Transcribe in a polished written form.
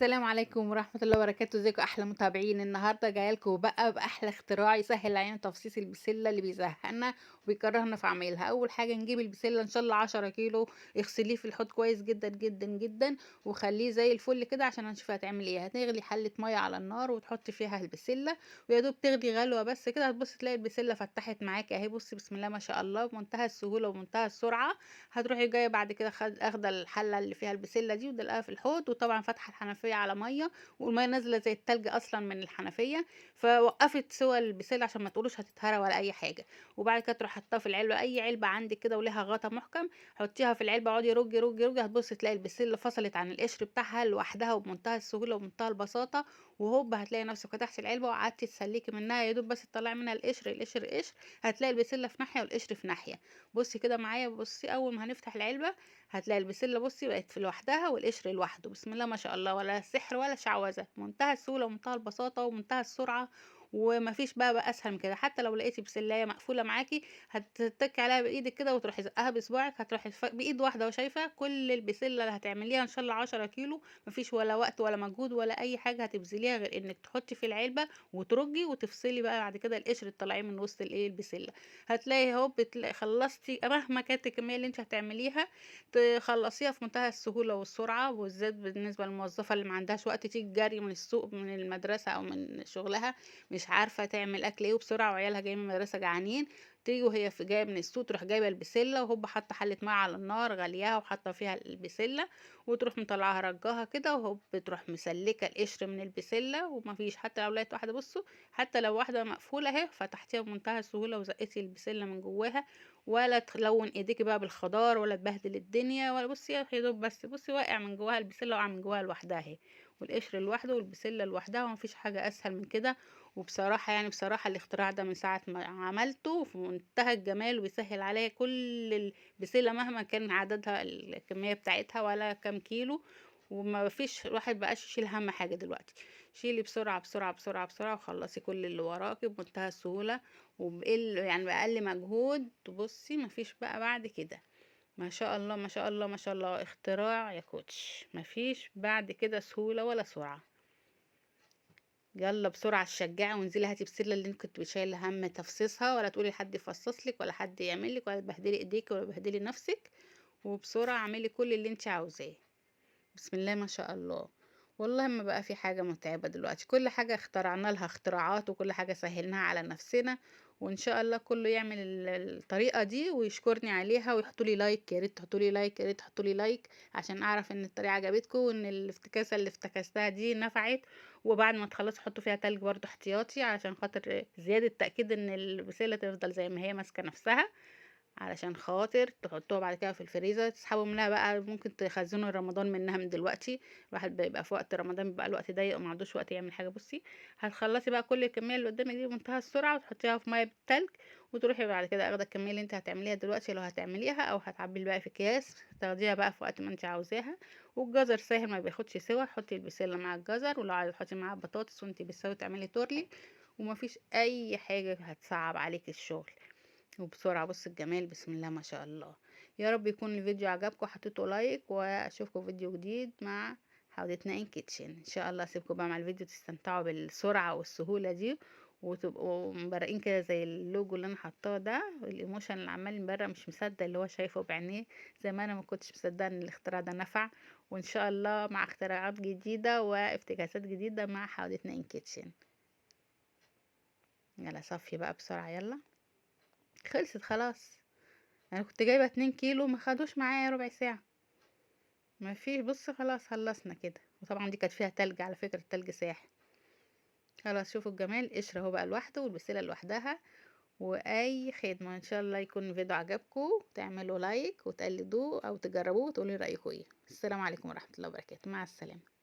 السلام عليكم ورحمة الله وبركاته، ازيكم احلى متابعين؟ النهارده جايه لكم بقى باحلى اختراع يسهل علينا تفصيص البسله اللي بيزهقنا وبيكرهنا في عمايلها. اول حاجه نجيب البسله ان شاء الله 10 كيلو، اغسليه في الحوض كويس جدا جدا جدا وخليه زي الفل كده عشان هنشوف هتعمل ايه. هتغلي حله ميه على النار وتحط فيها البسله ويا دوب تغلي غلوه بس كده، هتبص تلاقي البسله فتحت معاكي اهي. بصي بسم الله ما شاء الله، بمنتهى السهوله ومنتهى السرعه. هتروحي جايه بعد كده اخده الحله اللي فيها البسله دي ودلقاها في الحوض، وطبعا فاتحه الحنفيه على ميه والميه نازله زي التلج اصلا من الحنفيه، فوقفت سوى البسله عشان ما تقولوش هتتهرى ولا اي حاجه. وبعد كده تروح حطها في العلبه، اي علبه عندك كده وليها غطا محكم حطيها في العلبه، اقعدي رجي رجي رجي، هتبص تلاقي البسله فصلت عن القشر بتاعها لوحدها وبمنتهى السهوله وبمنتهى البساطه. وهوب هتلاقي نفسك فتحتي العلبه وقعدتي تسلكي منها، يا دوب بس تطلعي منها القشر القشر قشر، هتلاقي البسله في ناحيه والقشر في ناحيه. بصي كده معايا، بصي اول ما هنفتح العلبه هتلاقي البسله بصي بقت في لوحدها والقشر لوحده. بسم الله ما شاء الله، ولا سحر ولا شعوذه، منتهى السهوله ومنتهى البساطه ومنتهى السرعه. ومفيش بقى اسهل من كده. حتى لو لقيتي بسلايه مقفوله معاكي هتتكي عليها بايدك كده وتروحي زقها بصباعك، هتروحي بايد واحده وشايفه كل البسله اللي هتعمليها ان شاء الله 10 كيلو. مفيش ولا وقت ولا مجهود ولا اي حاجه هتبذليها غير انك تحطي في العلبه وترجي وتفصلي بقى بعد كده القشر تطلعيه من وسط الايه البسله. هتلاقي اهو خلصتي مهما كانت الكميه اللي انت هتعمليها، تخلصيها في منتهى السهولة والسرعة. وبالذات بالنسبة للموظفة اللي ما عندهاش وقت تيجي جري من السوق من المدرسة أو من شغلها، مش عارفة تعمل أكل ايه وبسرعة وعيالها جايين من المدرسة جعانين، تيجي وهي في جايه من السوق تروح جايبه البسله وهوب حاطه حله ميه على النار غلياها وحاطه فيها البسله، وتروح مطلعاها رجاها كده وهوب تروح مسلكه القشر من البسله. ومفيش حتى لو لقيت واحده، بصوا حتى لو واحده مقفوله اهي فتحتيها بمنتهى السهوله وزقتي البسله من جواها، ولا تلون ايديكي بقى بالخضار ولا تبهدل الدنيا ولا. بصي يا دوب بس بصي واقع من جواها البسله، واقع من جواها لوحدها اهي، والقشر لوحده والبسله لوحدها، ومفيش حاجه اسهل من كده. وبصراحه يعني بصراحه الاختراع ده من ساعه ما عملته في منتهى الجمال، وبيسهل عليا كل البسله مهما كان عددها الكميه بتاعتها ولا كام كيلو. وما فيش الواحد بقاش يشيل هم حاجه دلوقتي، شيلي بسرعه بسرعه بسرعه بسرعه وخلصي كل اللي وراكي بمنتهى السهوله وبقل يعني بأقل مجهود. بصي مفيش بقى بعد كده. ما شاء الله ما شاء الله ما شاء الله، اختراع يا كوتش، مفيش بعد كده سهولة ولا سرعة. يلا بسرعة تشجعي وانزلي هاتي بسلة اللي انت كنت شايلة هم تفصيصها، ولا تقولي لحد يفصص لك ولا حد يعمل لك ولا تبهدلي ايديك ولا تبهدلي نفسك. وبسرعة اعملي كل اللي انت عاوزاه. بسم الله ما شاء الله. والله ما بقى في حاجة متعبة دلوقتي، كل حاجة اخترعنا لها اختراعات وكل حاجة سهلناها على نفسنا. وان شاء الله كله يعمل الطريقة دي ويشكرني عليها ويحطوا لي لايك، يا ريت تحطوا لي لايك، يا ريت تحطوا لي لايك عشان اعرف ان الطريقة عجبتكم وان الافتكاسة اللي افتكستها دي نفعت. وبعد ما تخلصوا حطوا فيها تلج برضو احتياطي علشان خاطر زيادة تأكيد ان البسلة تفضل زي ما هي ماسكة نفسها، علشان خاطر تحطوها بعد كده في الفريزر تسحبوا منها بقى. ممكن تخزنوا رمضان منها من دلوقتي، الواحد بيبقى في وقت رمضان بيبقى الوقت ضيق وما عندوش وقت يعمل حاجه. بصي هتخلصي بقى كل الكميه اللي قدامك دي بمنتهى السرعه وتحطيها في ميه بالتلج، وتروحي بعد كده اخده الكميه اللي انت هتعمليها دلوقتي لو هتعمليها، او هتعبي الباقي في اكياس تاخديها بقى في وقت ما انت عاوزاها. والجزر سهل ما بياخدش سوا، حطي البسله مع الجزر، ولو عايزه تحطي معاها بطاطس وانت بتسوي تعملي تورلي، ومفيش اي حاجه هتصعب عليك الشغل. وبسرعة بص الجمال، بسم الله ما شاء الله. يا رب يكون الفيديو عجبكم، حطيتوا لايك، واشوفكم فيديو جديد مع حودتنا ان كيتشن ان شاء الله. اسيبكم بقى مع الفيديو تستمتعوا بالسرعة والسهولة دي، وتبقوا مبرقين كده زي اللوجو اللي انا حطاه ده، الايموشن اللي عمال مبرق مش مصدق اللي هو شايفه بعينيه، زي ما انا ما كنتش مصدقه ان الاختراع ده نفع. وان شاء الله مع اختراعات جديدة وافتكاسات جديدة مع حودتنا ان كيتشن. يلا صفي بقى بسرعة يلا. خلصت خلاص. انا كنت جايبه 2 كيلو ما خدوش معايا ربع ساعه. ما فيش، بص خلاص خلصنا كده. وطبعا دي كانت فيها تلج على فكره، التلج ساح. خلاص شوفوا الجمال، قشر اهو بقى لوحده والبسله لوحدها. واي خدمه، ان شاء الله يكون الفيديو عجبكم، تعملوا لايك وتقلدوه او تجربوه وتقولوا لي رايكم ايه. السلام عليكم ورحمه الله وبركاته، مع السلامه.